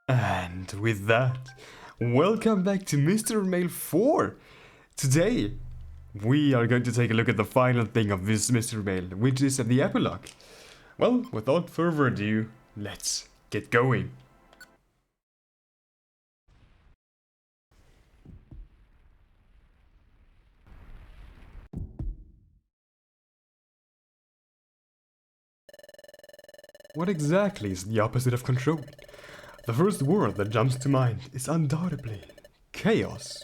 And with that, welcome back to Mr. Mail 4. Today, we are going to take a look at the final thing of this Mr. Mail, which is the epilogue. Well, without further ado, let's get going. What exactly is the opposite of control? The first word that jumps to mind is undoubtedly chaos.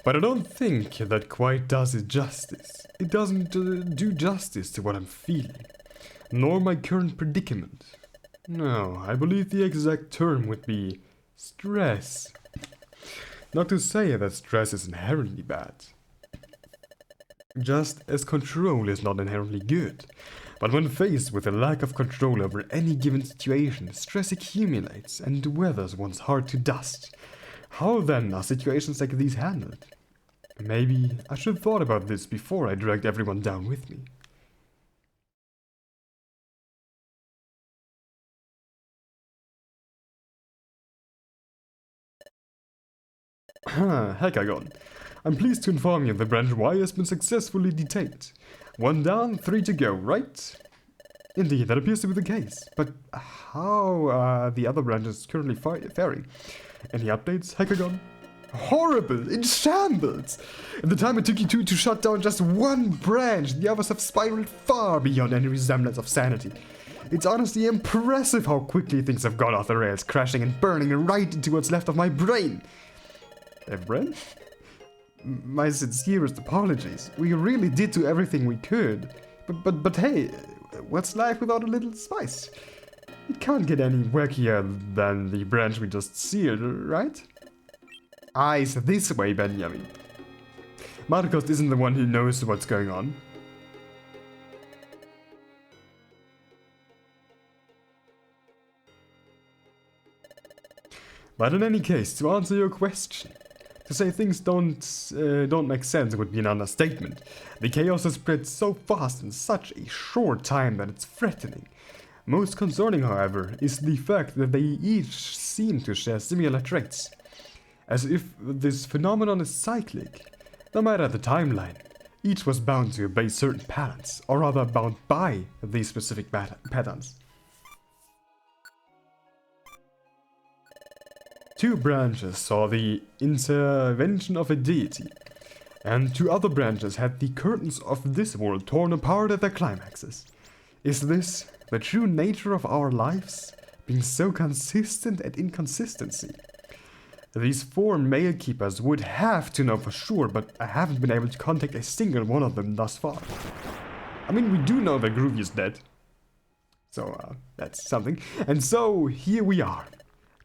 But I don't think that quite does it justice. It doesn't do justice to what I'm feeling, nor my current predicament. No, I believe the exact term would be stress. Not to say that stress is inherently bad. Just as control is not inherently good. But when faced with a lack of control over any given situation, stress accumulates and weathers one's heart to dust. How then are situations like these handled? Maybe I should have thought about this before I dragged everyone down with me. Hexagon. I'm pleased to inform you the branch Y has been successfully detained. 1 down, 3 to go, right? Indeed, that appears to be the case. But how are the other branches currently faring? Any updates, Hexagon? Horrible! In shambles! In the time it took you two to shut down just one branch, the others have spiraled far beyond any resemblance of sanity. It's honestly impressive how quickly things have gone off the rails, crashing and burning right into what's left of my brain. Brent? My sincerest apologies. We really did do everything we could. But hey, what's life without a little spice? It can't get any wackier than the branch we just sealed, right? Eyes this way, Benjamin. Marcos isn't the one who knows what's going on. But in any case, to answer your question, to say things don't make sense would be an understatement. The chaos has spread so fast in such a short time that it's threatening. Most concerning, however, is the fact that they each seem to share similar traits. As if this phenomenon is cyclic. No matter the timeline, each was bound to obey certain patterns, or rather bound by these specific patterns. 2 branches saw the intervention of a deity, and 2 other branches had the curtains of this world torn apart at their climaxes. Is this the true nature of our lives, being so consistent at inconsistency? These 4 male keepers would have to know for sure, but I haven't been able to contact a single one of them thus far. I mean, we do know that Groovy is dead, so that's something. And so, here we are.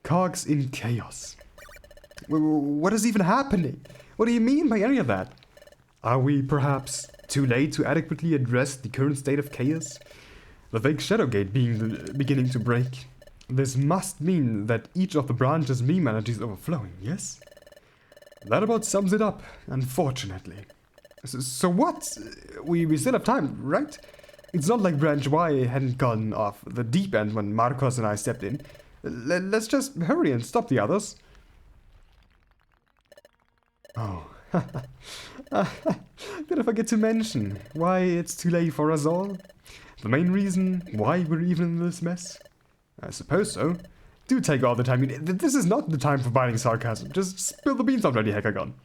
Cogs in chaos. What is even happening? What do you mean by any of that? Are we perhaps too late to adequately address the current state of chaos? The fake Shadowgate beginning to break. This must mean that each of the branches' meme energy is overflowing, yes? That about sums it up, unfortunately. So what? We still have time, right? It's not like branch Y hadn't gone off the deep end when Marcos and I stepped in. Let's just hurry and stop the others. Oh. Did I forget to mention why it's too late for us all? The main reason why we're even in this mess? I suppose so. Do take all the time. This is not the time for biting sarcasm. Just spill the beans already, Hexagon.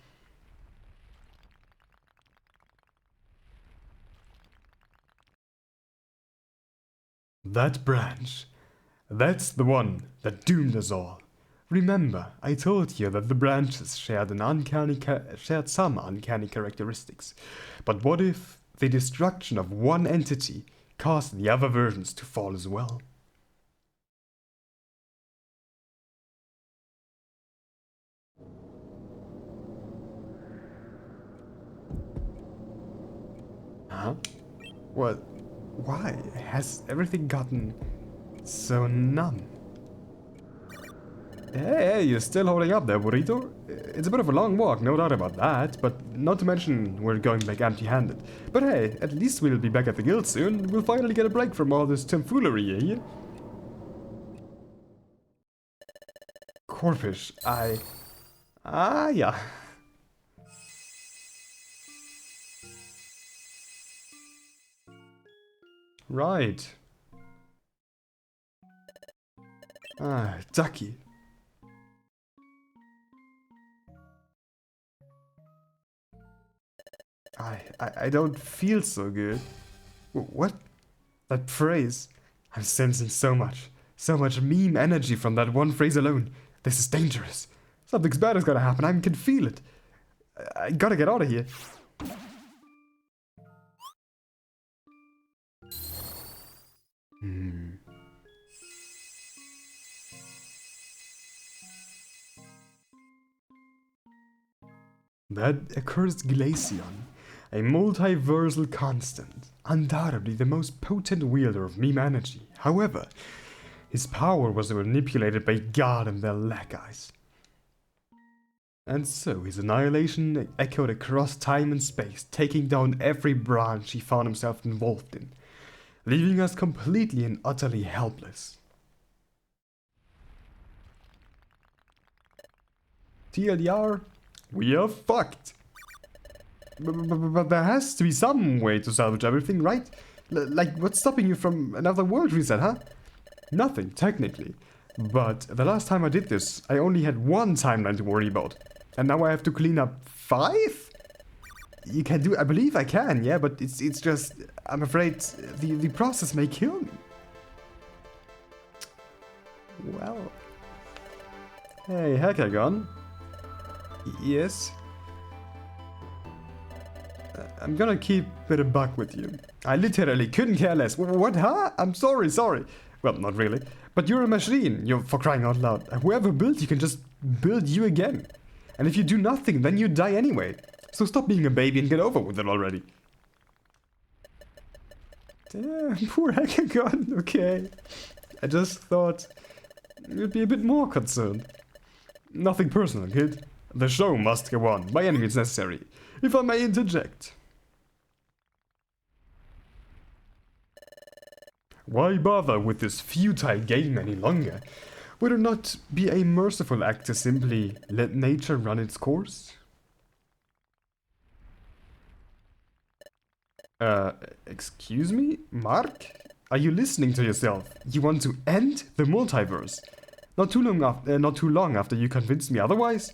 That branch. That's the one that doomed us all. Remember, I told you that the branches shared some uncanny characteristics. But what if the destruction of one entity caused the other versions to fall as well? Huh? What? Why has everything gotten so numb? Hey, you're still holding up there, Burrito. It's a bit of a long walk, no doubt about that, but not to mention we're going back empty-handed. But hey, at least we'll be back at the guild soon. We'll finally get a break from all this tomfoolery, eh? Corpish, yeah. Right. Ducky. I don't feel so good. What? That phrase. I'm sensing so much meme energy from that one phrase alone. This is dangerous. Something's bad is gonna happen. I can feel it. I gotta get out of here. That accursed Glaceon, a multiversal constant, undoubtedly the most potent wielder of meme energy. However, his power was manipulated by God and their lackeys. And so his annihilation echoed across time and space, taking down every branch he found himself involved in, leaving us completely and utterly helpless. TLDR, we are fucked. But there has to be some way to salvage everything, right? Like, what's stopping you from another world reset, huh? Nothing, technically. But the last time I did this, I only had one timeline to worry about. And now I have to clean up 5? You can do it, I believe I can, yeah, but it's just, I'm afraid the process may kill me. Well. Hey, Hackagon. Yes? I'm gonna keep it a buck with you. I literally couldn't care less. What, huh? I'm sorry. Well, not really. But you're a machine, you're for crying out loud. Whoever built you can just build you again. And if you do nothing, then you die anyway. So stop being a baby and get over with it already. Damn, poor Hackagon, okay. I just thought you'd be a bit more concerned. Nothing personal, kid. The show must go on, by any means necessary, if I may interject. Why bother with this futile game any longer? Would it not be a merciful act to simply let nature run its course? Excuse me? Mark? Are you listening to yourself? You want to end the multiverse? Not too long after you convinced me otherwise?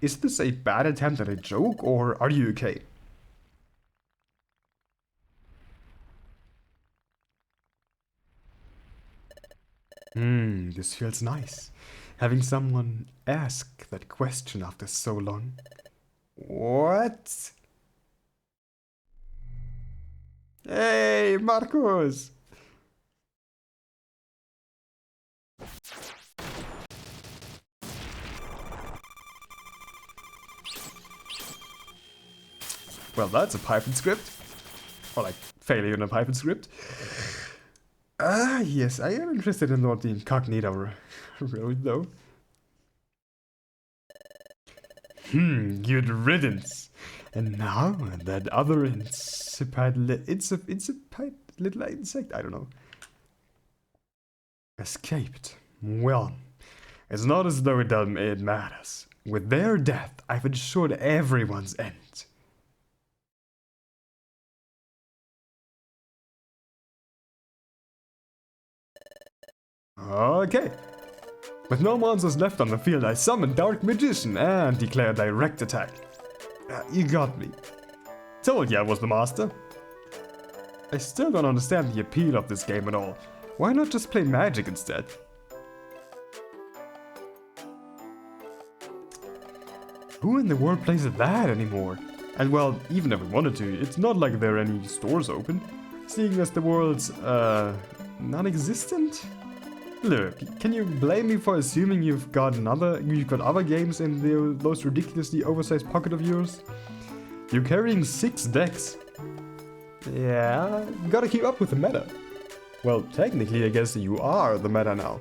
Is this a bad attempt at a joke, or are you okay? This feels nice. Having someone ask that question after so long. What? Hey, Marcus! Well, that's a Python script. Or like, failure in a Python script. Yes, I am interested in what the incognito wrote, though. Good riddance. And now, that other insipid little insect, I don't know. Escaped. Well, it's not as though it matters. With their death, I've ensured everyone's end. Okay. With no monsters left on the field, I summoned Dark Magician and declared direct attack. You got me. Told you I was the master. I still don't understand the appeal of this game at all. Why not just play Magic instead? Who in the world plays that anymore? And well, even if we wanted to, it's not like there are any stores open, seeing as the world's, non-existent? Look, can you blame me for assuming you've got other games in those ridiculously oversized pocket of yours? You're carrying 6 decks. Yeah, gotta keep up with the meta. Well, technically, I guess you are the meta now.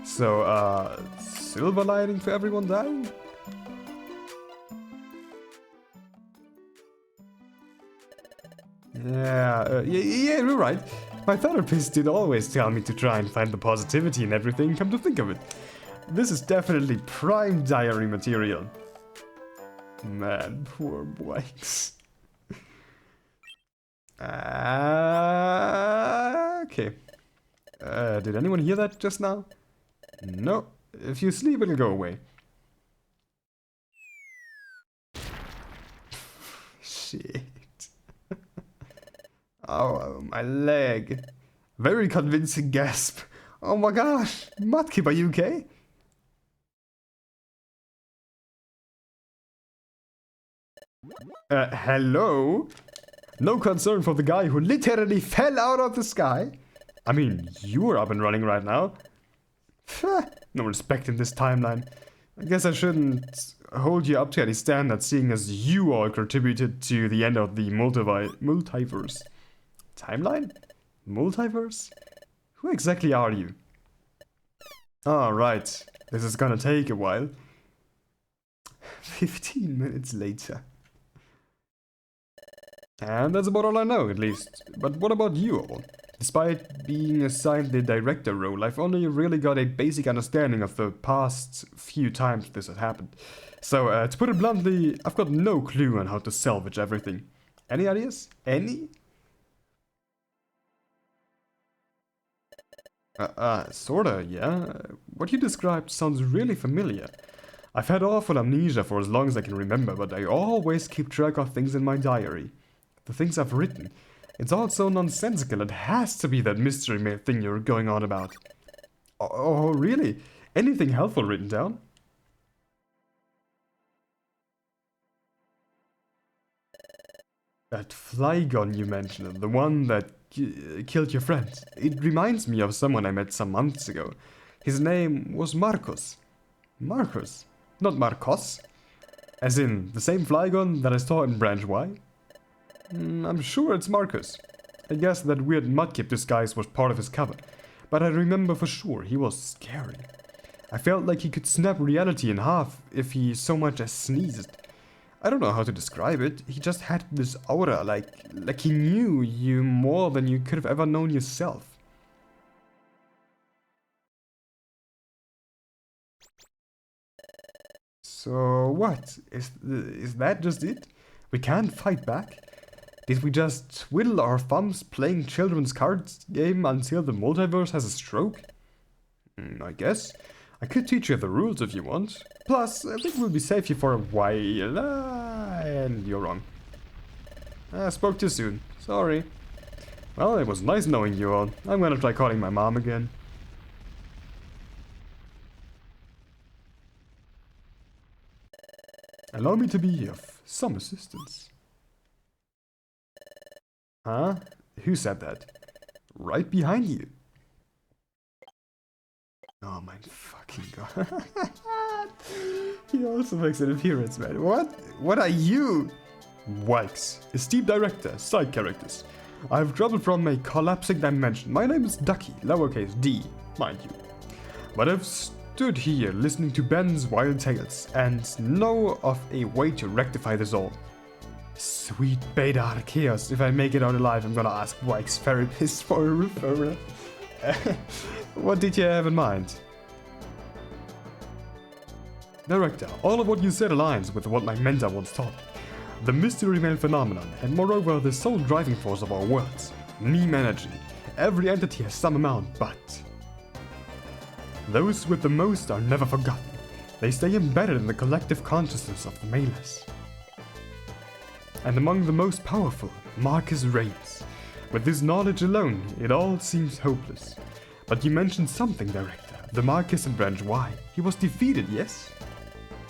So, silver lining for everyone dying? Yeah, you're right. My therapist did always tell me to try and find the positivity in everything, come to think of it. This is definitely prime diary material. Man, poor Blanks. Okay. Did anyone hear that just now? No. If you sleep, it'll go away. Shit. Oh, my leg. Very convincing gasp. Oh my gosh. Mudkip, are you okay? Hello? No concern for the guy who literally fell out of the sky? I mean, you're up and running right now. No respect in this timeline. I guess I shouldn't hold you up to any standard, seeing as you all contributed to the end of the multiverse. Timeline? Multiverse? Who exactly are you? Right. This is gonna take a while. 15 minutes later. And that's about all I know, at least. But what about you all? Despite being assigned the director role, I've only really got a basic understanding of the past few times this has happened. So, to put it bluntly, I've got no clue on how to salvage everything. Any ideas? Any? Sorta, yeah. What you described sounds really familiar. I've had awful amnesia for as long as I can remember, but I always keep track of things in my diary. The things I've written. It's all so nonsensical, it has to be that mystery mail thing you're going on about. Oh, really? Anything helpful written down? That Flygon you mentioned, the one that killed your friend. It reminds me of someone I met some months ago. His name was Marcus. Marcus? Not Marcos? As in, the same Flygon that I saw in Branch Y? I'm sure it's Marcus. I guess that weird Mudkip disguise was part of his cover. But I remember for sure he was scary. I felt like he could snap reality in half if he so much as sneezed. I don't know how to describe it. He just had this aura, like he knew you more than you could have ever known yourself. So what? Is that just it? We can't fight back? Did we just twiddle our thumbs playing children's cards game until the multiverse has a stroke? I guess. I could teach you the rules if you want. Plus, I think we'll be safe here for a while. And you're wrong. I spoke too soon. Sorry. Well, it was nice knowing you all. I'm gonna try calling my mom again. Allow me to be of some assistance. Huh? Who said that? Right behind you. Oh my fucking god. He also makes an appearance, man. What? What are you? Wikes. Esteemed director, side characters. I've traveled from a collapsing dimension. My name is Ducky, lowercase d, mind you. But I've stood here listening to Ben's wild tales and know of a way to rectify this all. Sweet beta Arceus, if I make it out alive, I'm gonna ask Wike's therapist for a referral. What did you have in mind? Director, all of what you said aligns with what my mentor once taught. The mystery mail phenomenon, and moreover the sole driving force of our worlds. Meme energy. Every entity has some amount, but those with the most are never forgotten. They stay embedded in the collective consciousness of the mailers. And among the most powerful, Marcus reigns. With this knowledge alone, it all seems hopeless. But you mentioned something, Director. The Marcus in Branch Y. He was defeated, yes?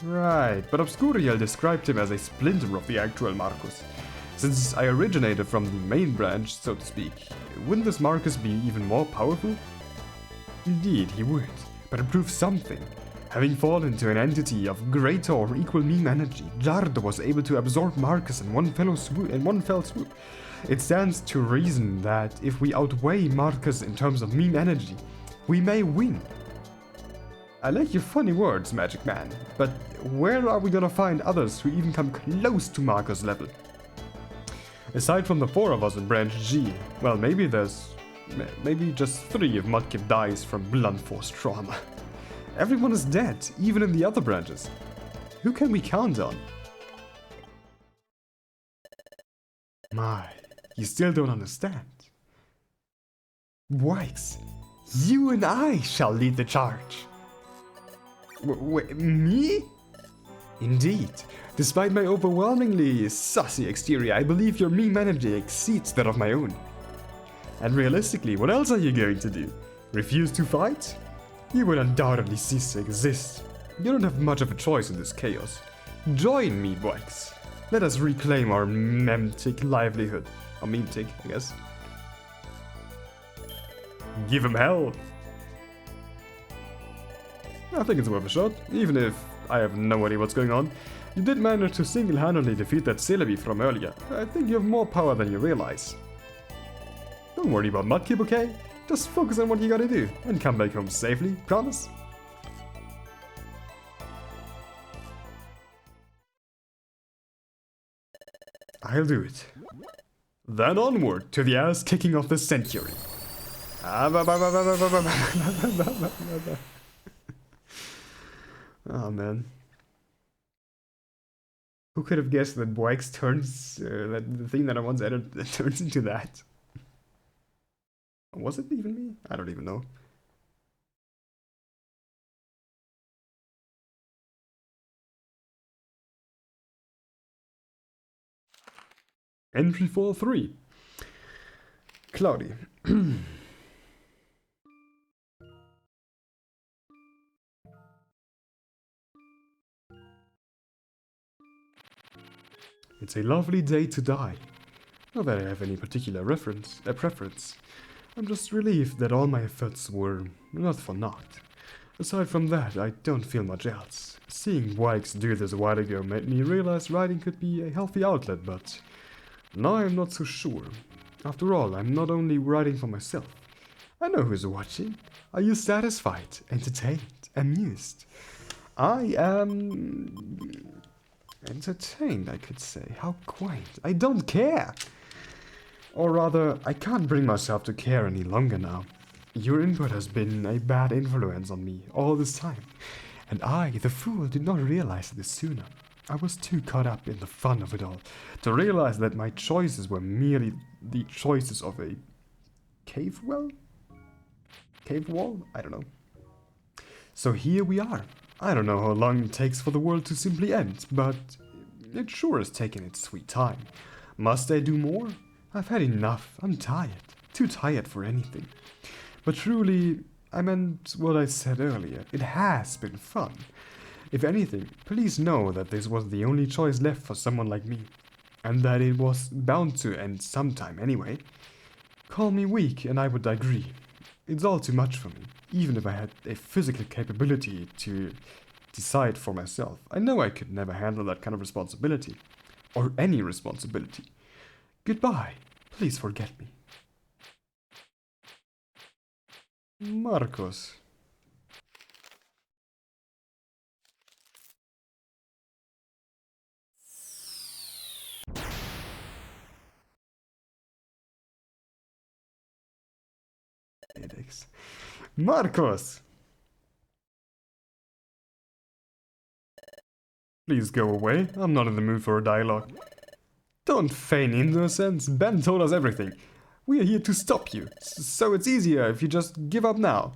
Right, but Obscuriel described him as a splinter of the actual Marcus. Since I originated from the main branch, so to speak, wouldn't this Marcus be even more powerful? Indeed, he would, but it proves something. Having fallen to an entity of greater or equal meme energy, Jardo was able to absorb Marcus in one fell swoop. It stands to reason that if we outweigh Marcus in terms of meme energy, we may win. I like your funny words, Magic Man, but where are we gonna find others who even come close to Marcus level? Aside from the 4 of us in Branch G, well, maybe just 3 if Mudkip dies from blunt force trauma. Everyone is dead, even in the other branches. Who can we count on? My, you still don't understand. Wikes, you and I shall lead the charge. Me? Indeed. Despite my overwhelmingly sussy exterior, I believe your me manager exceeds that of my own. And realistically, what else are you going to do? Refuse to fight? You will undoubtedly cease to exist. You don't have much of a choice in this chaos. Join me, boys. Let us reclaim our memtic livelihood. Or memtic, I guess. Give him hell. I think it's worth a shot, even if I have no idea what's going on. You did manage to single-handedly defeat that Celebi from earlier. I think you have more power than you realize. Don't worry about Mudkip, okay? Just focus on what you gotta do and come back home safely, promise? I'll do it. Then onward to the ass-kicking of the century. Oh man. Who could have guessed that Boix turns, that the thing that I once added turns into that? Was it even me? I don't even know. Entry 4-3. Cloudy. It's a lovely day to die. Not that I have any particular preference. I'm just relieved that all my efforts were not for naught. Aside from that, I don't feel much else. Seeing Wikes do this a while ago made me realize writing could be a healthy outlet, but now I'm not so sure. After all, I'm not only writing for myself. I know who's watching. Are you satisfied, entertained, amused? I am entertained, I could say. How quaint. I don't care. Or rather, I can't bring myself to care any longer now. Your input has been a bad influence on me all this time. And I, the fool, did not realize this sooner. I was too caught up in the fun of it all to realize that my choices were merely the choices of a cave well? Cave wall? I don't know. So here we are. I don't know how long it takes for the world to simply end, but it sure has taken its sweet time. Must I do more? I've had enough. I'm tired. Too tired for anything. But truly, I meant what I said earlier. It has been fun. If anything, please know that this was the only choice left for someone like me. And that it was bound to end sometime anyway. Call me weak and I would agree. It's all too much for me, even if I had a physical capability to decide for myself. I know I could never handle that kind of responsibility. Or any responsibility. Goodbye. Please forget me. Marcos. Adex. Marcos! Please go away. I'm not in the mood for a dialogue. Don't feign innocence. Ben told us everything. We are here to stop you, so it's easier if you just give up now.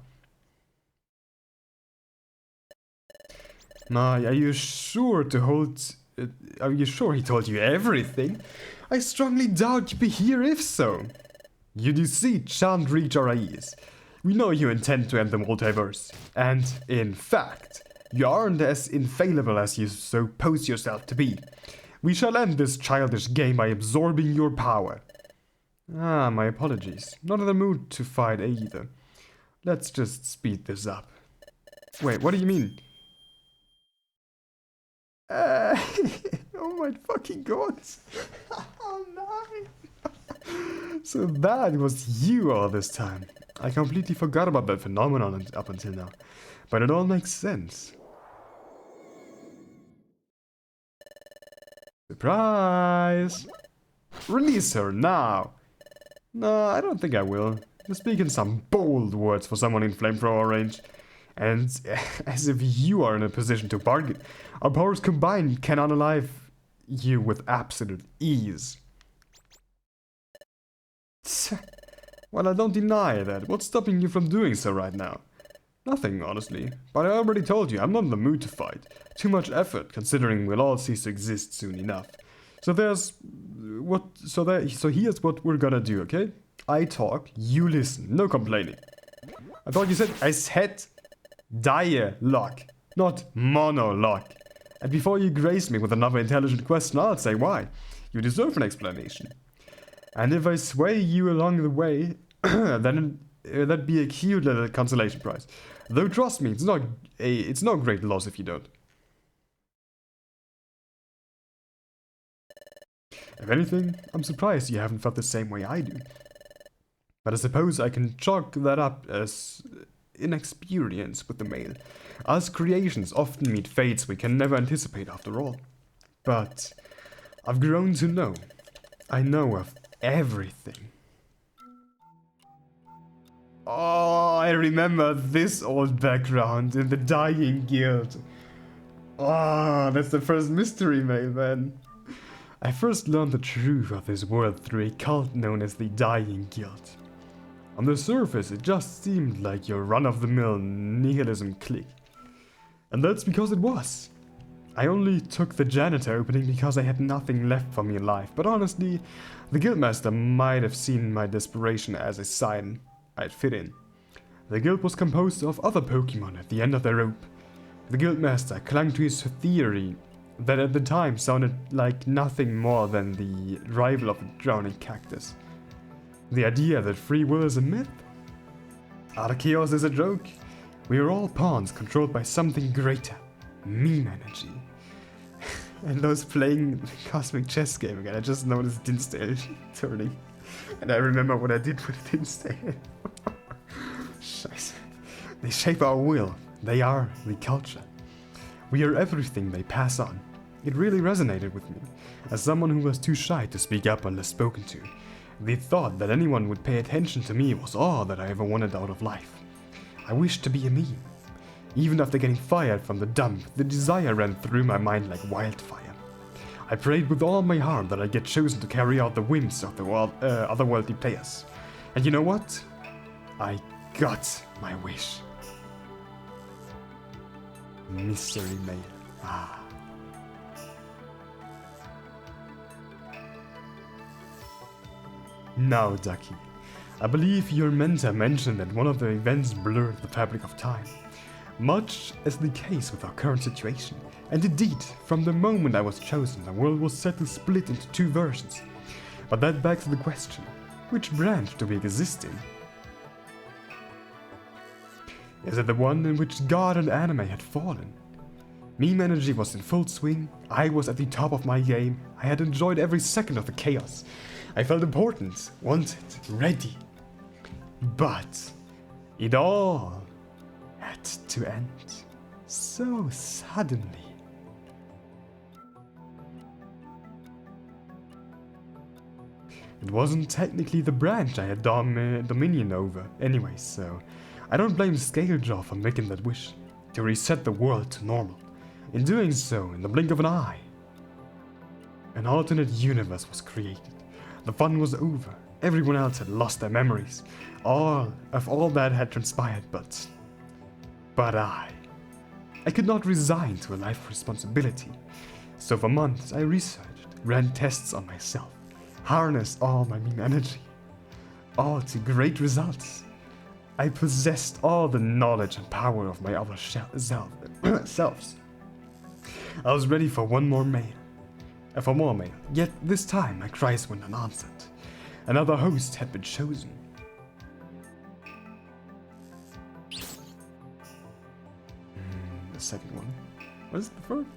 Are you sure he told you everything? I strongly doubt you'd be here if so. You deceit shan't reach our ears. We know you intend to end the multiverse. And, in fact, you aren't as infallible as you suppose yourself to be. We shall end this childish game by absorbing your power. Ah, my apologies. Not in the mood to fight either. Let's just speed this up. Wait, what do you mean? Oh my fucking god. Oh no. So that was you all this time. I completely forgot about that phenomenon up until now. But it all makes sense. Surprise! Release her now! No, I don't think I will. You're speaking some bold words for someone in flamethrower range. And as if you are in a position to bargain, our powers combined can unalive you with absolute ease. Well, I don't deny that. What's stopping you from doing so right now? Nothing, honestly. But I already told you, I'm not in the mood to fight. Too much effort, considering we'll all cease to exist soon enough. So here's what we're gonna do, okay? I talk, you listen, no complaining. I said dialogue, not monologue. And before you grace me with another intelligent question, I'll say why. You deserve an explanation. And if I sway you along the way, then that'd be a cute little consolation prize. Though trust me, it's no great loss if you don't. If anything, I'm surprised you haven't felt the same way I do. But I suppose I can chalk that up as inexperience with the male. Us creations often meet fates we can never anticipate after all. But I've grown to know. I know of everything. Oh, I remember this old background in the Dying Guild. Oh, that's the first mystery mail, man. I first learned the truth of this world through a cult known as the Dying Guild. On the surface, it just seemed like your run-of-the-mill nihilism clique. And that's because it was. I only took the janitor opening because I had nothing left for me in life, but honestly, the guildmaster might have seen my desperation as a sign I'd fit in. The guild was composed of other Pokemon at the end of their rope. The guildmaster clung to his theory that at the time sounded like nothing more than the rival of a drowning cactus. The idea that free will is a myth? Chaos is a joke? We are all pawns controlled by something greater. Meme energy. And those playing the cosmic chess game again, I just noticed Dinsdale turning. And I remember what I did with Dinsdale. Scheiße. They shape our will. They are the culture. We are everything they pass on. It really resonated with me, as someone who was too shy to speak up unless spoken to. The thought that anyone would pay attention to me was all that I ever wanted out of life. I wished to be a meme. Even after getting fired from the dump, the desire ran through my mind like wildfire. I prayed with all my heart that I'd get chosen to carry out the whims of the otherworldly players. And you know what? I got my wish. Mystery mail. Ah. Now, Ducky, I believe your mentor mentioned that one of the events blurred the fabric of time, much as the case with our current situation. And indeed, from the moment I was chosen, the world was set to split into two versions. But that begs the question, which branch do we exist in? Is it the one in which God and anime had fallen? Meme energy was in full swing, I was at the top of my game, I had enjoyed every second of the chaos. I felt important, wanted, ready. But it all had to end so suddenly. It wasn't technically the branch I had dominion over anyway, so I don't blame Scalejaw for making that wish, to reset the world to normal. In doing so, in the blink of an eye, an alternate universe was created. The fun was over. Everyone else had lost their memories. All that had transpired, but I could not resign to a life of responsibility. So for months I researched, ran tests on myself, harnessed all my meme energy, all to great results. I possessed all the knowledge and power of my other selves. I was ready for more mail, yet this time my cries went unanswered. Another host had been chosen. The second one. What is it, the first?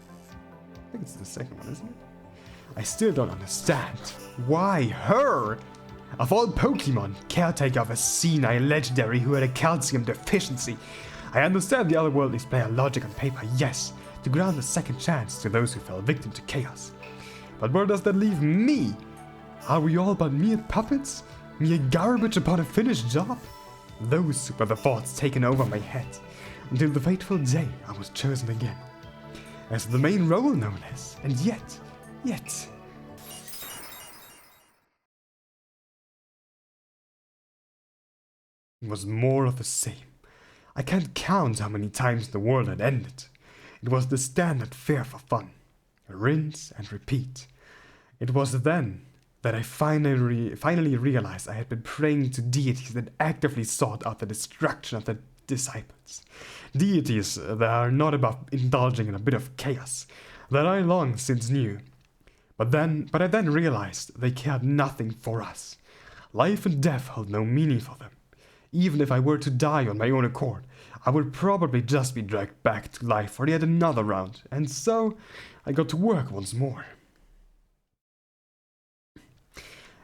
I think it's the second one, isn't it? I still don't understand. Why her? Of all Pokemon, caretaker of a senile legendary who had a calcium deficiency. I understand the otherworldly player logic on paper, yes, to grant a second chance to those who fell victim to chaos. But where does that leave me? Are we all but mere puppets? Mere garbage upon a finished job? Those were the thoughts taking over my head. until the fateful day I was chosen again, as the main role no less, and yet, it was more of the same. I can't count how many times the world had ended. It was the standard fare for fun. Rinse and repeat. It was then that I finally realized I had been praying to deities that actively sought out the destruction of their disciples. Deities that are not above indulging in a bit of chaos, that I long since knew. But I then realized they cared nothing for us. Life and death held no meaning for them. Even if I were to die on my own accord, I would probably just be dragged back to life for yet another round, and so I got to work once more.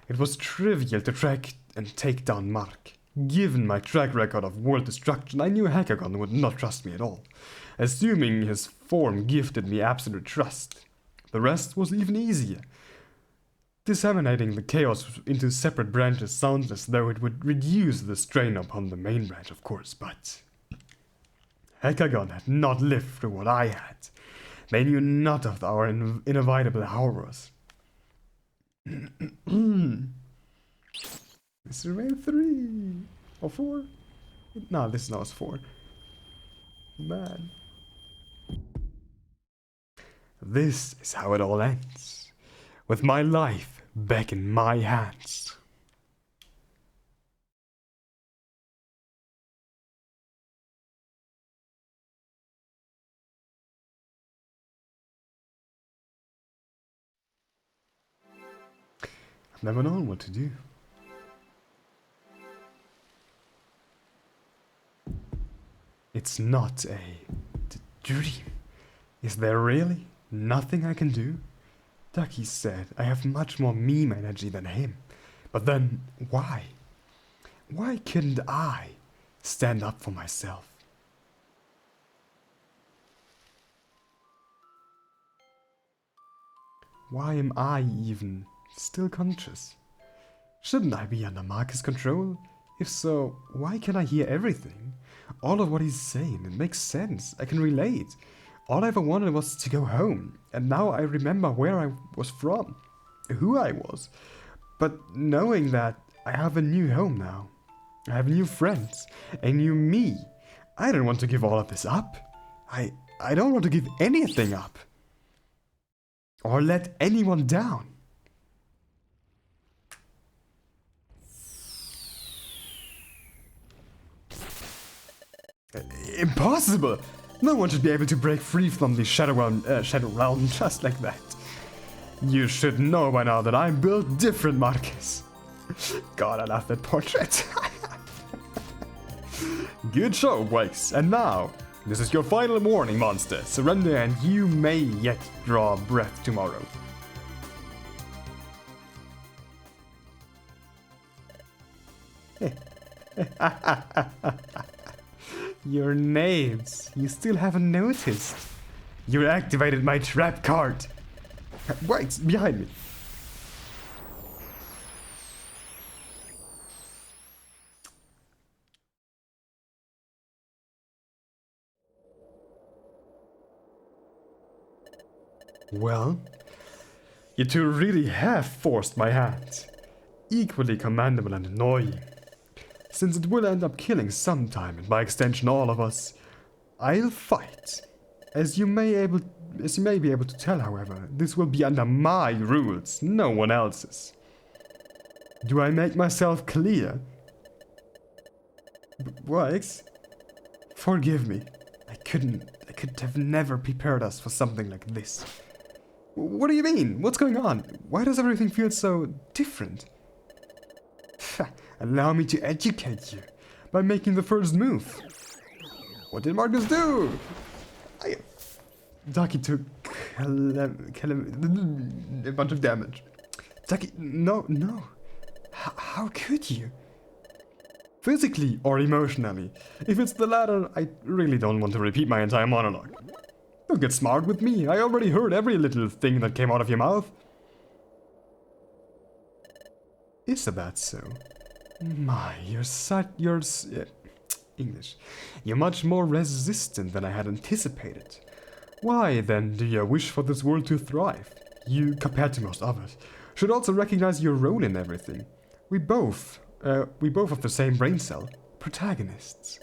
It was trivial to track and take down Mark. Given my track record of world destruction, I knew Hekagon would not trust me at all, assuming his form gifted me absolute trust. The rest was even easier. Disseminating the chaos into separate branches sounds as though it would reduce the strain upon the main branch, of course, but Hekagon had not lived through what I had. They knew not of our inevitable horrors. This remained 3 or 4? No, this now is 4. Man. This is how it all ends, with my life back in my hands. I've never known what to do. It's not a dream. Is there really nothing I can do? Ducky said I have much more meme energy than him. But then, why? Why couldn't I stand up for myself? Why am I even still conscious? Shouldn't I be under Marcus' control? If so, why can't I hear everything? All of what he's saying, it makes sense. I can relate. All I ever wanted was to go home, and now I remember where I was from, who I was. But knowing that I have a new home now, I have new friends, a new me, I don't want to give all of this up. I don't want to give anything up. Or let anyone down. Impossible! No one should be able to break free from the Shadow Realm just like that. You should know by now that I'm built different, Marcus. God, I love that portrait. Good show, boys. And now, this is your final warning, monster. Surrender and you may yet draw breath tomorrow. Your names. You still haven't noticed. You activated my trap card. Wait, behind me. Well, you two really have forced my hand. Equally commendable and annoying. Since it will end up killing sometime, and by extension all of us, I'll fight. As you may be able to tell, however, this will be under my rules, no one else's. Do I make myself clear? Wax? Forgive me. I could have never prepared us for something like this. What do you mean? What's going on? Why does everything feel so different? Allow me to educate you by making the first move. What did Marcus do? Ducky took a bunch of damage. Ducky, no. How could you? Physically or emotionally? If it's the latter, I really don't want to repeat my entire monologue. Don't get smart with me. I already heard every little thing that came out of your mouth. Is that so? My, English. You're much more resistant than I had anticipated. Why, then, do you wish for this world to thrive? You, compared to most others, should also recognize your role in everything. We both have the same brain cell. Protagonists.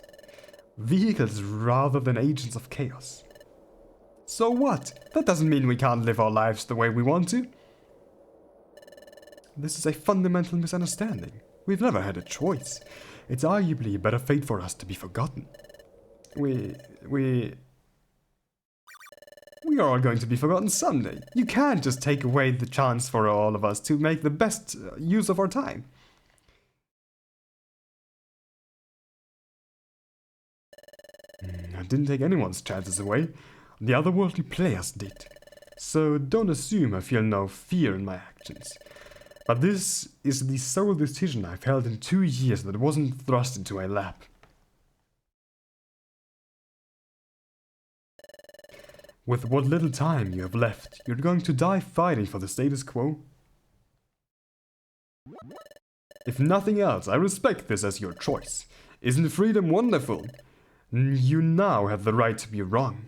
Vehicles rather than agents of chaos. So what? That doesn't mean we can't live our lives the way we want to. This is a fundamental misunderstanding. We've never had a choice. It's arguably a better fate for us to be forgotten. We are all going to be forgotten someday. You can't just take away the chance for all of us to make the best use of our time. I didn't take anyone's chances away. The otherworldly players did. So don't assume I feel no fear in my actions. But this is the sole decision I've held in 2 years that wasn't thrust into my lap. With what little time you have left, you're going to die fighting for the status quo? If nothing else, I respect this as your choice. Isn't freedom wonderful? You now have the right to be wrong.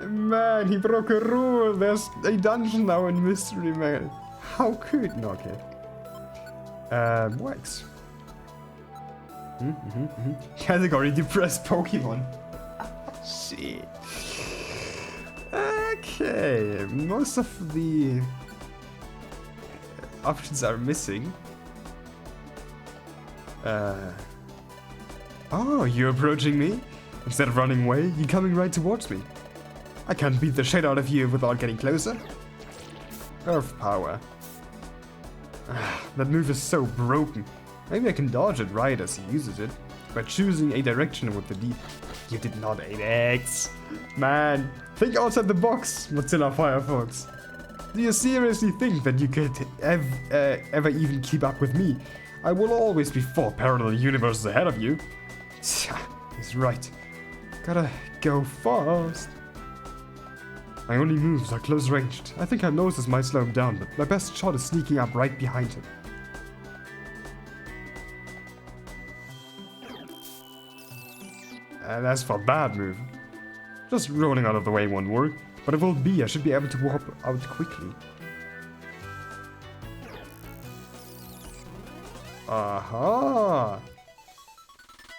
Man, he broke a rule. There's a dungeon now in Mystery Man. How could... No, okay. Wax. Category depressed Pokemon. Shit. Okay, most of the options are missing. Oh, you're approaching me? Instead of running away, you're coming right towards me. I can't beat the shit out of you without getting closer. Earth power. That move is so broken. Maybe I can dodge it right as he uses it, by choosing a direction with the deep. You did not Adex. Man, think outside the box, Mozilla Firefox. Do you seriously think that you could ever even keep up with me? I will always be 4 parallel universes ahead of you. He's right. Gotta go fast. My only moves are close ranged. I think our noses might slow him down, but my best shot is sneaking up right behind him. And as for bad move, just rolling out of the way won't work, but if it will be, I should be able to warp out quickly. Aha!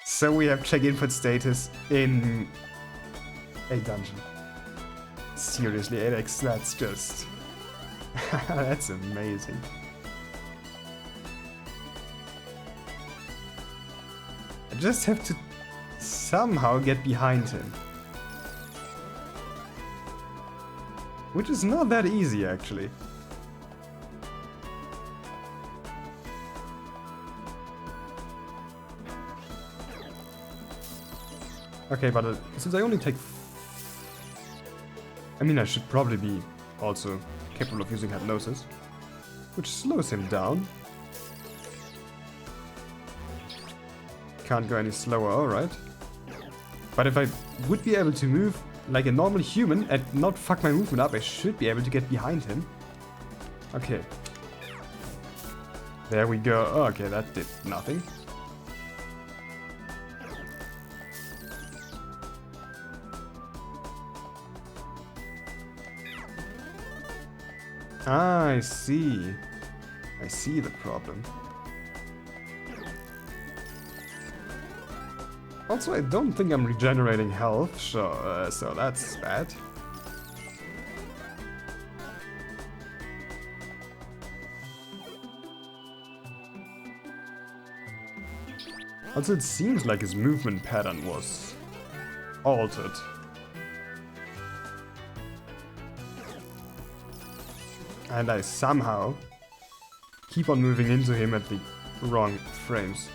So we have check input status in a dungeon. Seriously, Adex, that's just... that's amazing. I just have to somehow get behind him. Which is not that easy, actually. Okay, but since I only take... I mean, I should probably be also capable of using hypnosis, which slows him down. Can't go any slower, alright. But if I would be able to move like a normal human and not fuck my movement up, I should be able to get behind him. Okay. There we go. Oh, okay, that did nothing. Ah, I see. I see the problem. Also, I don't think I'm regenerating health, so that's bad. Also, it seems like his movement pattern was altered. And I somehow keep on moving into him at the wrong frames.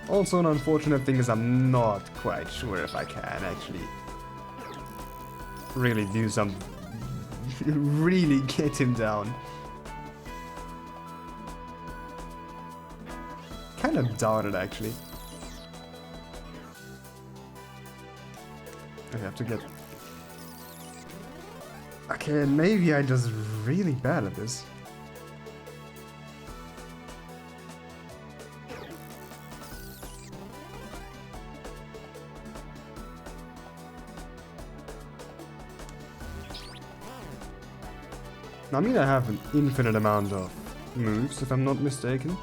Also, an unfortunate thing is I'm not quite sure if I can actually really do something, really get him down. Kind of doubt it, actually. I have to get... Okay, maybe I'm just really bad at this. I mean, I have an infinite amount of moves, if I'm not mistaken.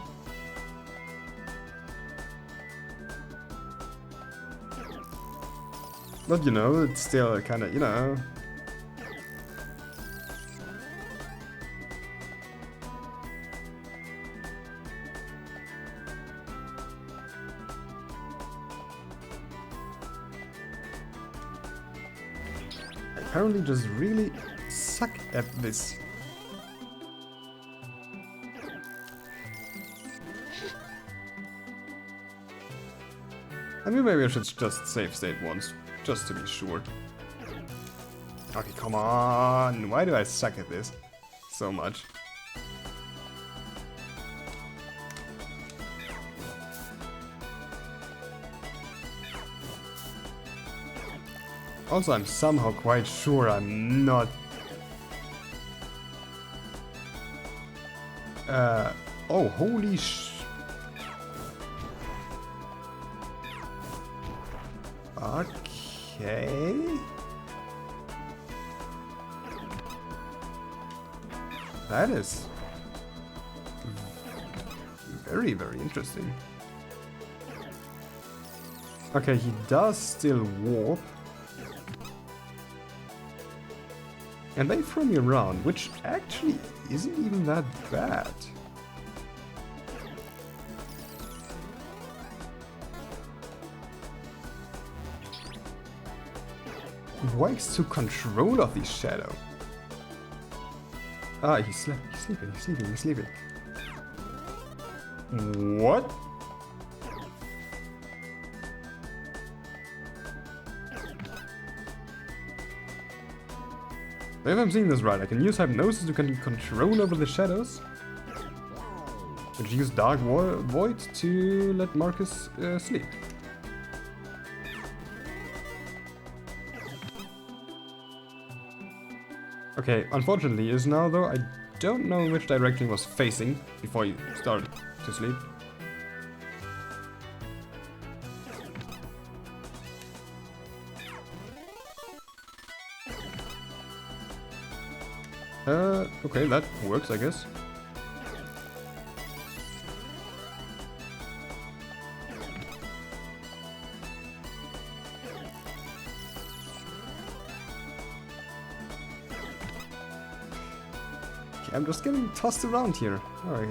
But, you know, it's still kind of, you know... I apparently just really suck at this. I mean, maybe I should just save state once, just to be sure. Okay, come on! Why do I suck at this so much? Also, I'm somehow quite sure I'm not... oh, holy sh... Okay... That is... very, very interesting. Okay, he does still warp. And they throw me around, which actually isn't even that bad. Wakes to control of the shadow. Ah, he's sleeping. What? If I'm seeing this right, I can use hypnosis to get control over the shadows. And use Dark Void to let Marcus sleep. Okay, unfortunately is now though, I don't know which direction he was facing before he started to sleep. Okay, that works, I guess. Okay, I'm just getting tossed around here. Alright.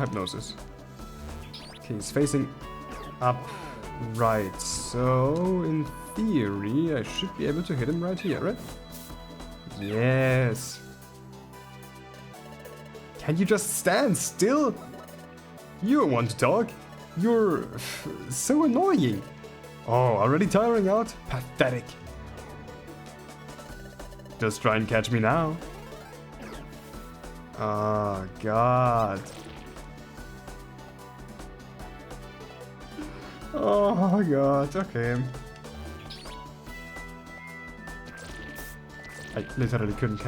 Hypnosis. Okay, he's facing up right, so in theory I should be able to hit him right here, right? Yes. Can you just stand still? You don't want to talk. You're so annoying. Oh, already tiring out? Pathetic. Just try and catch me now. Oh, God. Oh, God. Okay. I literally couldn't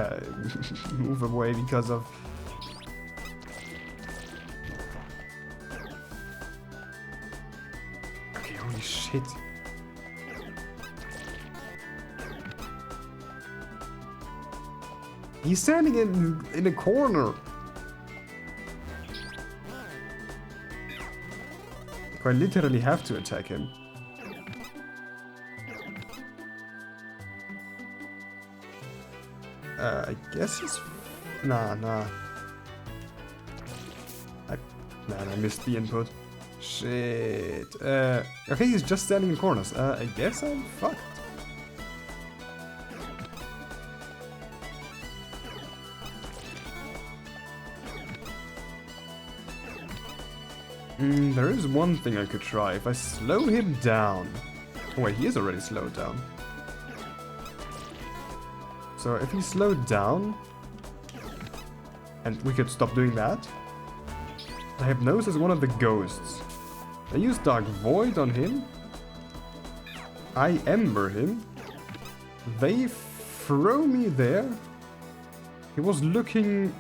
move away because of... Okay, holy shit. He's standing in a corner. I literally have to attack him. I guess he's... Nah. Man, I missed the input. Shit. Okay, he's just standing in corners. I guess I'm fucked. There is one thing I could try. If I slow him down... Oh wait, he is already slowed down. So if he slowed down... And we could stop doing that. I hypnosis one of the ghosts. I use Dark Void on him. I Ember him. They throw me there. He was looking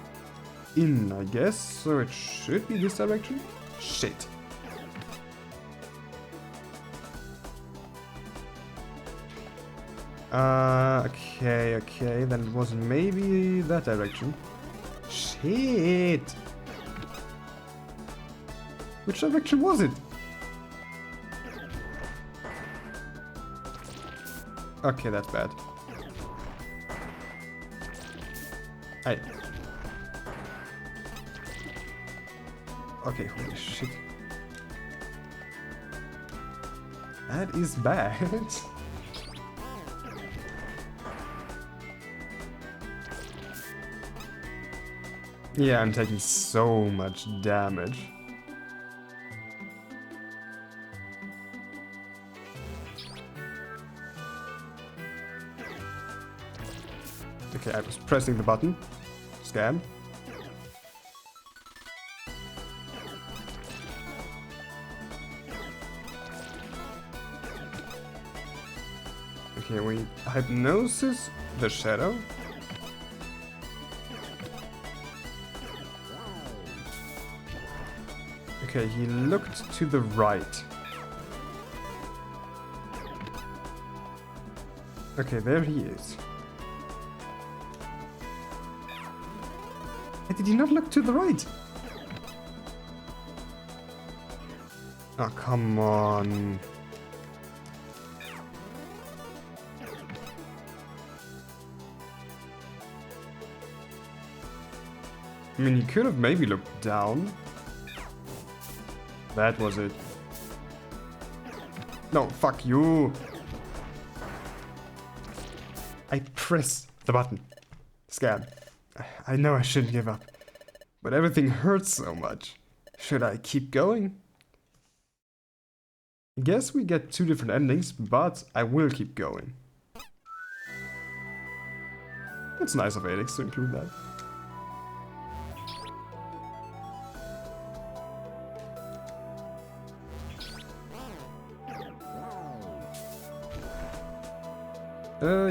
in, I guess, so it should be this direction. Shit. Okay, then it was maybe that direction. Shit! Which direction was it? Okay, that's bad. Hey. Okay, holy shit. That is bad. Yeah, I'm taking so much damage. Okay, I was pressing the button. Scan. Okay, we hypnosis the shadow. Okay, he looked to the right. Okay, there he is. Did he not look to the right? Oh, come on. I mean, he could have maybe looked down. That was it. No, fuck you. I press the button. Scan. I know I shouldn't give up, but everything hurts so much. Should I keep going? I guess we get two different endings, but I will keep going. It's nice of Adex to include that.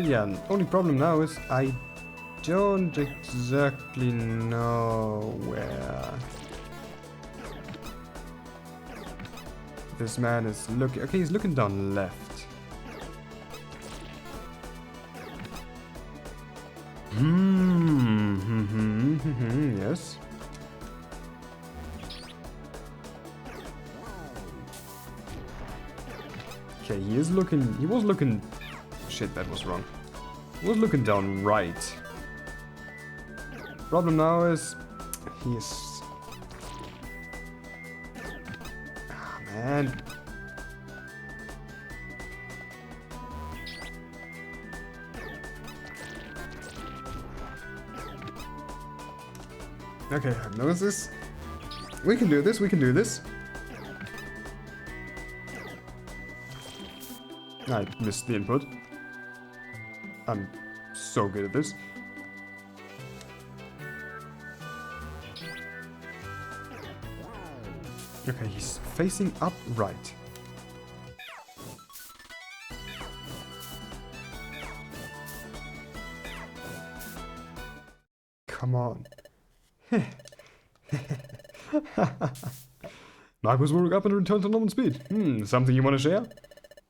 Yeah, the only problem now is I don't exactly know where this man is looking. Okay, he's looking down left. Yes. Okay, he was looking. Shit, that was wrong. He was looking down right. Problem now is he is. Ah, man. Okay, hypnosis. We can do this, we can do this. I missed the input. I'm so good at this. Okay, he's facing upright. Come on. Marcus woke up and returned to normal speed. Something you want to share?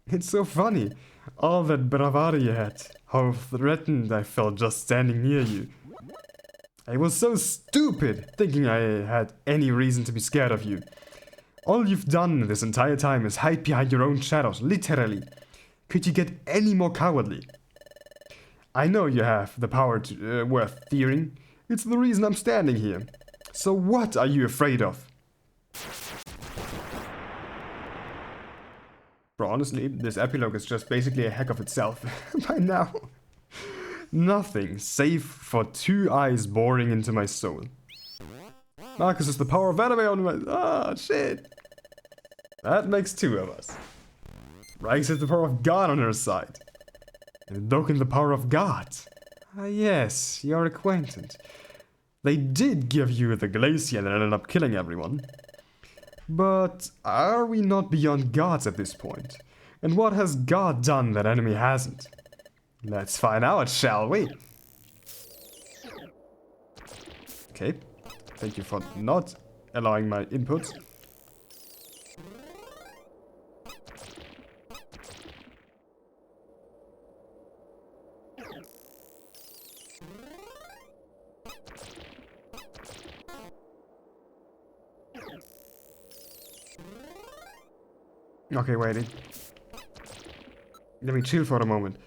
It's so funny. All that bravado you had. How threatened I felt just standing near you. I was so stupid, thinking I had any reason to be scared of you. All you've done this entire time is hide behind your own shadows, literally. Could you get any more cowardly? I know you have the power to, worth fearing. It's the reason I'm standing here. So what are you afraid of? Bro, honestly, this epilogue is just basically a hack of itself. By now. Nothing, save for two eyes boring into my soul. Marcus is the power of anime on my... Ah, shit. That makes two of us. Rags has the power of God on her side. And Doken the power of God. Ah, yes, your acquaintance. They did give you the glacier and ended up killing everyone. But are we not beyond gods at this point? And what has God done that enemy hasn't? Let's find out, shall we? Okay. Thank you for not allowing my inputs. Okay, wait. Let me chill for a moment.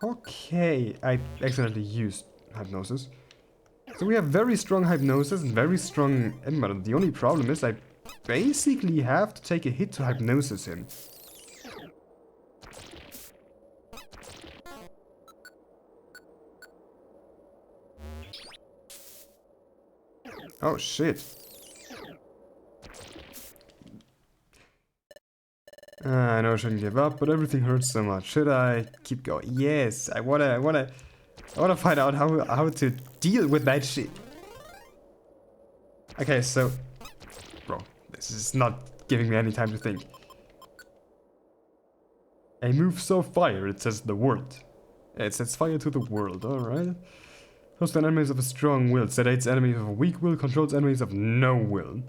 Okay, I accidentally used hypnosis. So we have very strong hypnosis and very strong Ember. The only problem is I basically have to take a hit to hypnosis him. Oh shit. I know I shouldn't give up, but everything hurts so much. Should I keep going? Yes, I wanna find out how to deal with that shit. Okay, so, bro, this is not giving me any time to think. A move so fire, it says the word. It sets fire to the world, alright. Hosts enemies of a strong will, sedates enemies of a weak will, controls enemies of no will.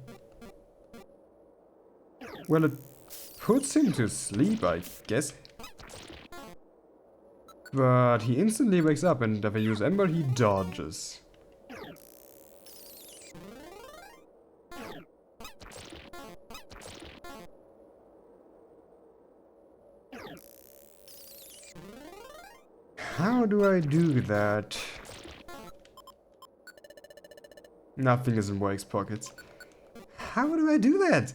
Well, it puts him to sleep, I guess. But he instantly wakes up, and if I use Ember, he dodges. How do I do that? Nothing is in Wake's pockets. How do I do that?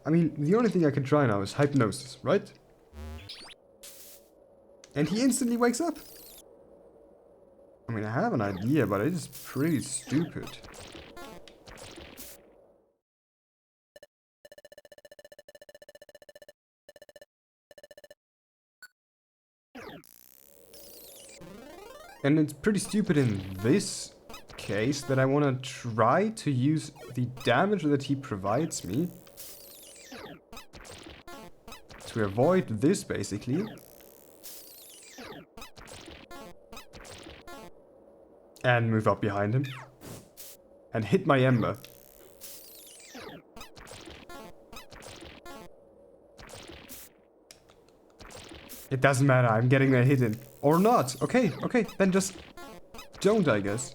I mean, the only thing I can try now is hypnosis, right? And he instantly wakes up. I mean, I have an idea, but it is pretty stupid. And it's pretty stupid in this case that I want to try to use the damage that he provides me to avoid this, basically. And move up behind him. And hit my Ember. It doesn't matter, I'm getting a hit in. Or not. Okay, okay, then just don't, I guess.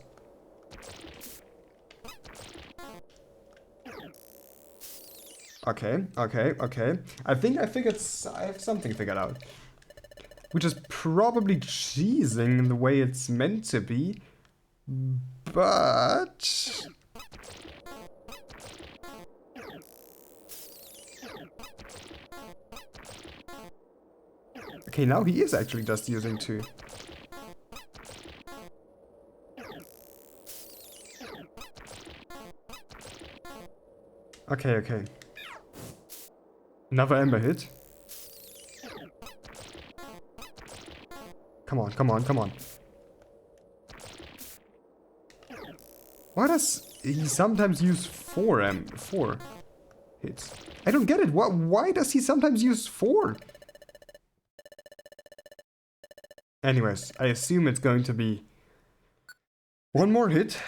Okay, okay, okay. I think I have something figured out. Which is probably cheesing in the way it's meant to be. But... okay, now he is actually just using 2. Okay, okay. Another Ember hit. Come on, come on, come on. Why does he sometimes use 4 hits? I don't get it. Why does he sometimes use 4? Anyways, I assume it's going to be 1 more hit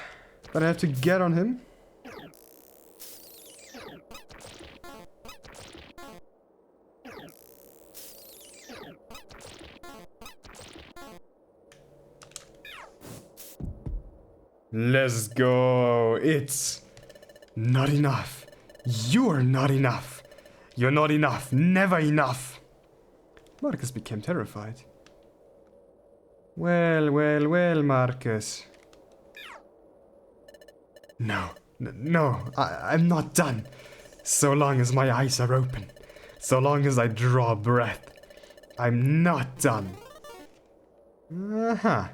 that I have to get on him. Let's go. It's not enough. You're not enough. You're not enough. Never enough. Marcus became terrified. Well, well, well, Marcus. No, no, I'm not done. So long as my eyes are open. So long as I draw breath. I'm not done. Uh-huh.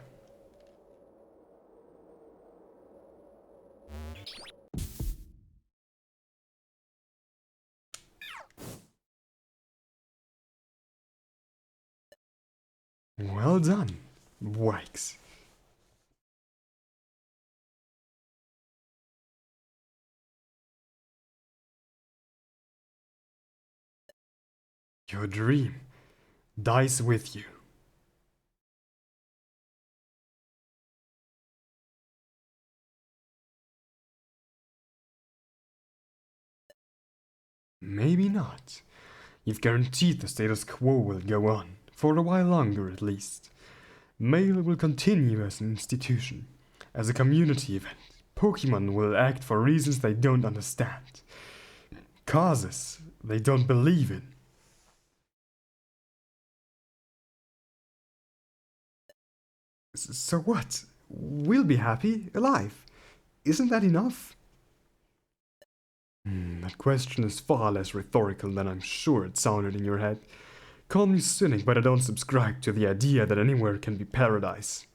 Well done, Wikes. Your dream dies with you. Maybe not. You've guaranteed the status quo will go on, for a while longer at least. Mail will continue as an institution, as a community event. Pokemon will act for reasons they don't understand. Causes they don't believe in. So what? We'll be happy, alive. Isn't that enough? That question is far less rhetorical than I'm sure it sounded in your head. Call me cynic, but I don't subscribe to the idea that anywhere can be paradise.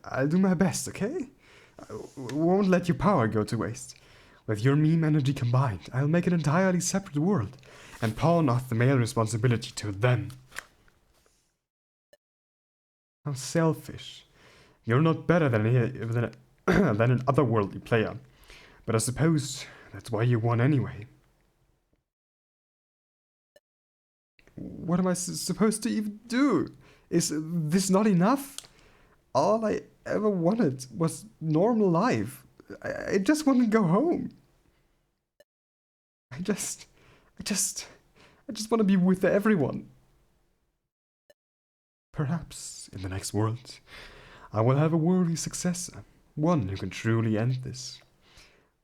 I'll do my best, okay? I won't let your power go to waste. With your meme energy combined, I'll make an entirely separate world, and pawn off the male responsibility to them. How selfish. You're not better than an otherworldly player, but I suppose that's why you won anyway. What am I supposed to even do? Is this not enough? All I ever wanted was normal life. I just want to go home. I just want to be with everyone. Perhaps in the next world, I will have a worthy successor, one who can truly end this.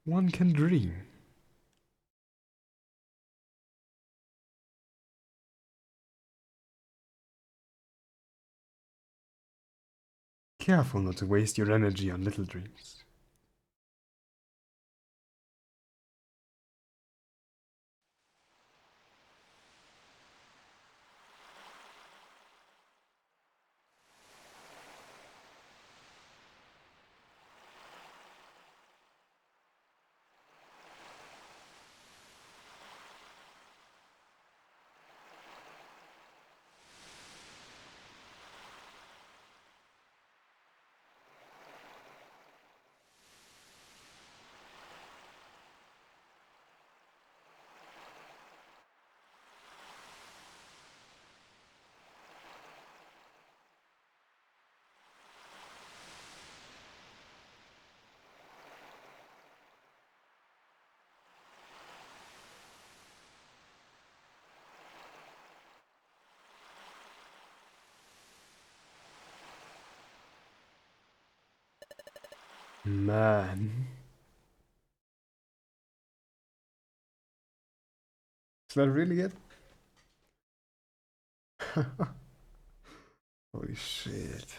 One can dream. Careful not to waste your energy on little dreams. Man. Is that really it? Holy shit.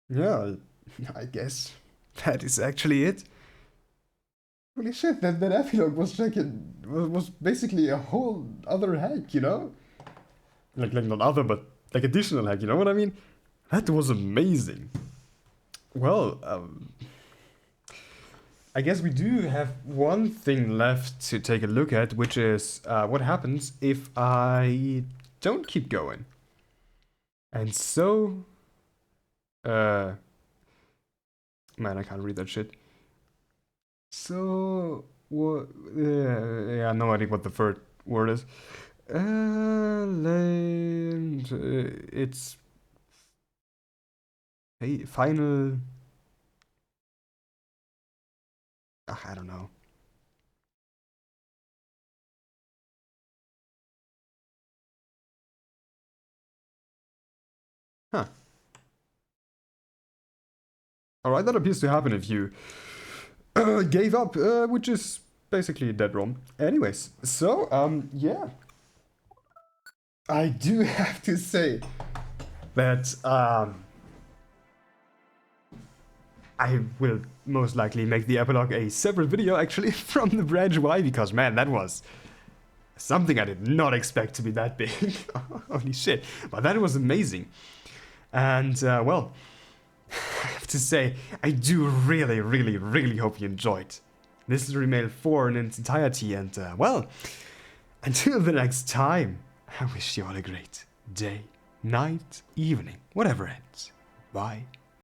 Yeah, I guess that is actually it. Holy shit, that epilogue was basically a whole other hack, you know? Like not other, but like additional hack, you know what I mean? That was amazing. Well, I guess we do have one thing left to take a look at, which is what happens if I don't keep going. And so... man, I can't read that shit. So... what? Yeah, no idea what the third word is. It's... Hey, final... I don't know. Huh. Alright, that appears to happen if you gave up, which is basically dead wrong. Anyways, so, yeah. I do have to say that, I will most likely make the epilogue a separate video, actually, from the branch. Why? Because, man, that was something I did not expect to be that big. Holy shit. But that was amazing. And, well, I have to say, I do really hope you enjoyed. This is Remail 4 in its entirety, and well, until the next time, I wish you all a great day, night, evening, whatever ends. Bye.